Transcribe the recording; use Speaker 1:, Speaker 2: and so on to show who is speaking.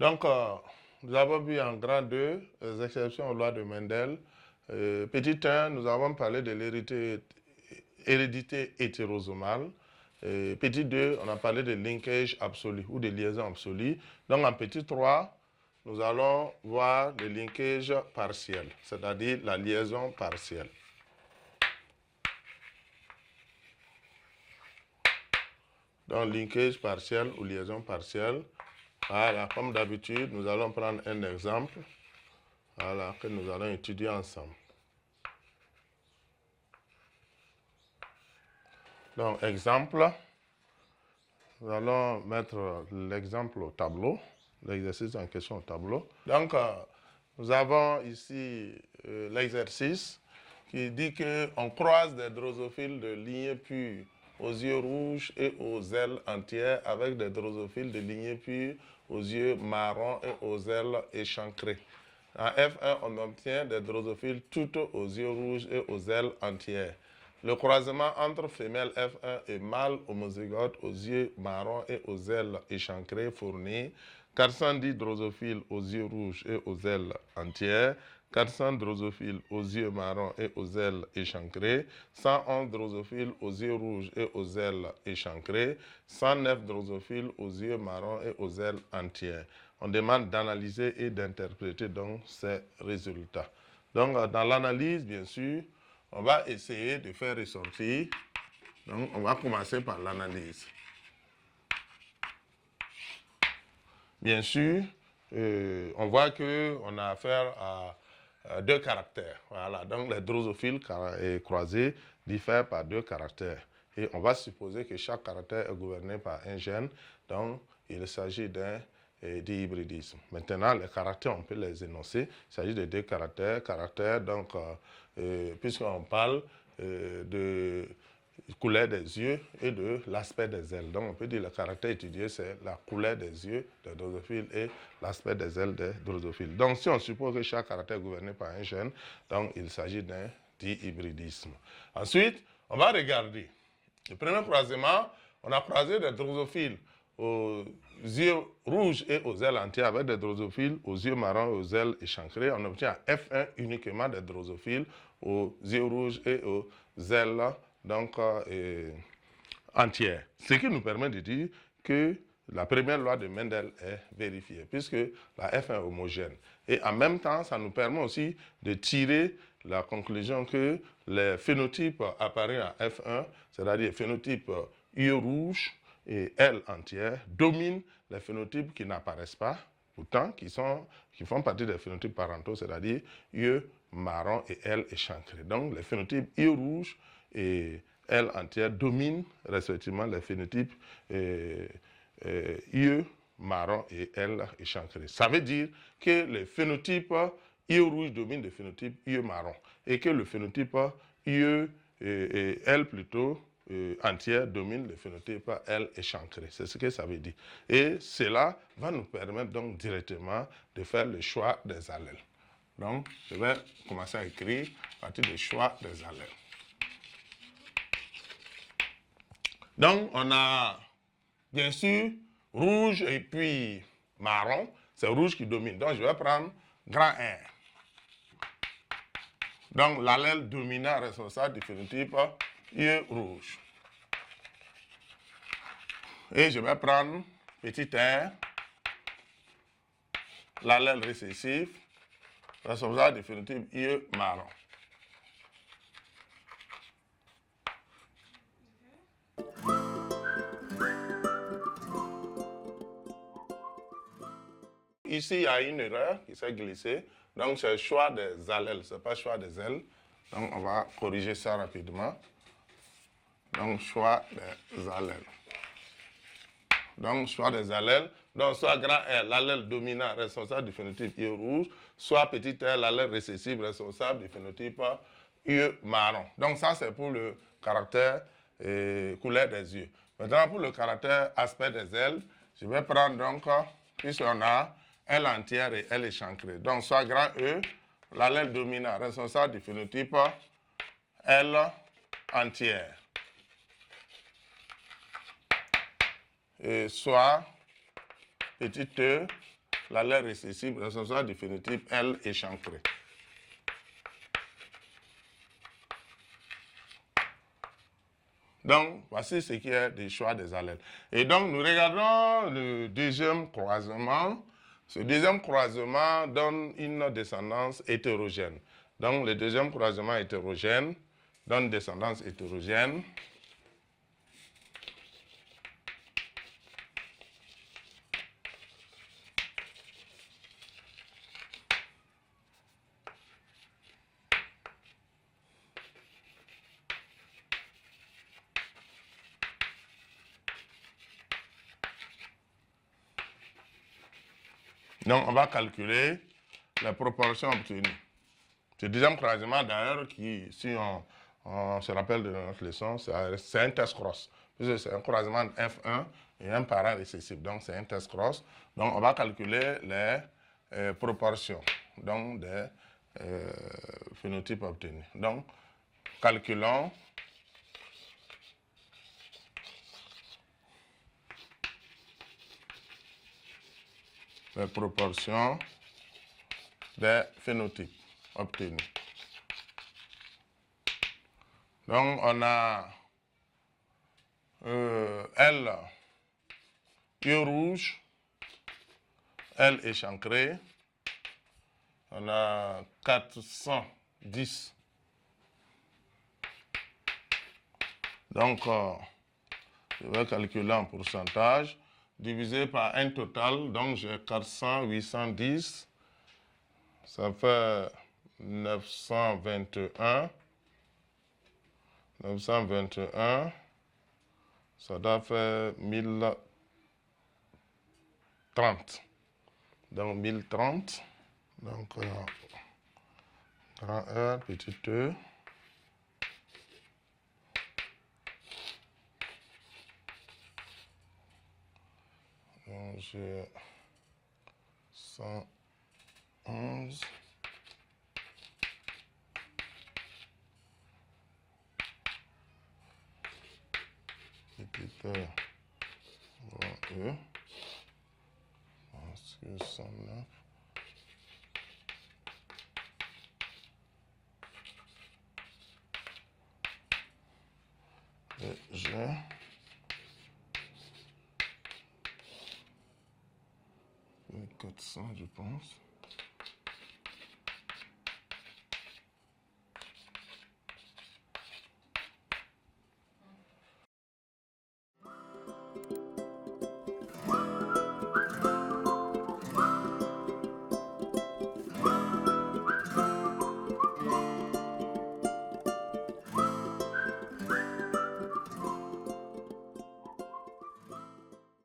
Speaker 1: Donc, nous avons vu en grand 2 les exceptions aux lois de Mendel. Petit 1, nous avons parlé de l'hérédité hétérosomale. Petit 2, on a parlé de linkage absolu ou de liaison absolue. Donc, en petit 3, nous allons voir le linkage partiel, c'est-à-dire la liaison partielle. Donc, linkage partiel ou liaison partielle. Voilà, comme d'habitude, nous allons prendre un exemple, voilà, que nous allons étudier ensemble. Donc, exemple, nous allons mettre l'exemple au tableau, l'exercice en question au tableau. Donc, nous avons ici l'exercice qui dit qu'on croise des drosophiles de lignée pure aux yeux rouges et aux ailes entières avec des drosophiles de lignée pure aux yeux marrons et aux ailes échancrées. En F1, on obtient des drosophiles toutes aux yeux rouges et aux ailes entières. Le croisement entre femelle F1 et mâle homozygote aux yeux marrons et aux ailes échancrées fournit 410 drosophiles aux yeux rouges et aux ailes entières, 400 drosophiles aux yeux marrons et aux ailes échancrées, 111 drosophiles aux yeux rouges et aux ailes échancrées, 109 drosophiles aux yeux marrons et aux ailes entières. On demande d'analyser et d'interpréter donc ces résultats. Donc, dans l'analyse, bien sûr, on va essayer de faire ressortir. Donc, on va commencer par l'analyse. Bien sûr, on voit qu'on a affaire à 2 caractères. Voilà, donc les drosophiles croisés diffèrent par 2 caractères. Et on va supposer que chaque caractère est gouverné par un gène. Donc, il s'agit d'un dihybridisme. Maintenant, les caractères, on peut les énoncer. Il s'agit de 2 caractères. Donc, puisqu'on parle de couleur des yeux et de l'aspect des ailes. Donc, on peut dire que le caractère étudié, c'est la couleur des yeux des drosophiles et l'aspect des ailes des drosophiles. Donc, si on suppose que chaque caractère est gouverné par un gène, donc il s'agit d'un dihybridisme. Ensuite, on va regarder. Le premier croisement, on a croisé des drosophiles aux yeux rouges et aux ailes entières avec des drosophiles aux yeux marrons et aux ailes échancrées. On obtient à F1 uniquement des drosophiles aux yeux rouges et aux ailes donc entières. Ce qui nous permet de dire que la première loi de Mendel est vérifiée, puisque la F1 est homogène. Et en même temps, ça nous permet aussi de tirer la conclusion que les phénotypes apparus en F1, c'est-à-dire les phénotypes yeux rouges et ailes entières, dominent les phénotypes qui n'apparaissent pas, pourtant qui font partie des phénotypes parentaux, c'est-à-dire yeux marrons et ailes échancrées. Donc les phénotypes yeux rouges et ailes entières dominent respectivement les phénotypes yeux marrons et ailes échancrées. Ça veut dire que les phénotypes yeux rouges dominent le phénotype yeux marron et que le phénotype yeux et ailes plutôt entière domine le phénotype ailes échancrées. C'est ce que ça veut dire. Et cela va nous permettre donc directement de faire le choix des allèles. Donc, je vais commencer à écrire à partir du choix des allèles. Donc, on a bien sûr rouge et puis marron. C'est rouge qui domine. Donc, je vais prendre grand R. Donc, l'allèle dominant responsable du phénotype yeux rouge. Et je vais prendre petit r, l'allèle récessif responsable du phénotype yeux marron. Ici, il y a une erreur qui s'est glissée. Donc, c'est le choix des allèles, ce n'est pas le choix des ailes. Donc, on va corriger ça rapidement. Donc, choix des allèles. Donc, choix des allèles. Donc, soit grand R, l'allèle dominant responsable du phénotype yeux rouge, soit petit r, l'allèle récessif responsable du phénotype yeux marron. Donc, ça, c'est pour le caractère couleur des yeux. Maintenant, pour le caractère aspect des ailes, je vais prendre donc, puisqu'on a aile entière et aile échancrée. Donc, soit grand E, l'allèle dominant responsable du phénotype aile entière. Et soit petit e, la lettre récessive, l'association définitive L échancrée. Donc, voici ce qui est du choix des allèles. Et donc, nous regardons le deuxième croisement. Ce deuxième croisement donne une descendance hétérogène. Donc, le deuxième croisement hétérogène donne une descendance hétérogène. Donc, on va calculer la proportion obtenue. Ce deuxième croisement, d'ailleurs, qui, si on se rappelle de notre leçon, c'est un test cross. C'est un croisement F1 et un parent récessif. Donc, c'est un test cross. Donc, on va calculer les proportions donc, des phénotypes obtenus. Donc, calculons les proportions des phénotypes obtenus. Donc, on a L, yeux rouge, L échancré. On a 410. Donc, je vais calculer en pourcentage, divisé par un total. Donc, j'ai 400, 810. Ça fait 921. 921. Ça doit faire 1030. Donc, 1030. Donc, grand R, petit e. Donc, j'ai 111. Petit e, grand e. Ensuite, 109. Et j'ai 1400, je pense.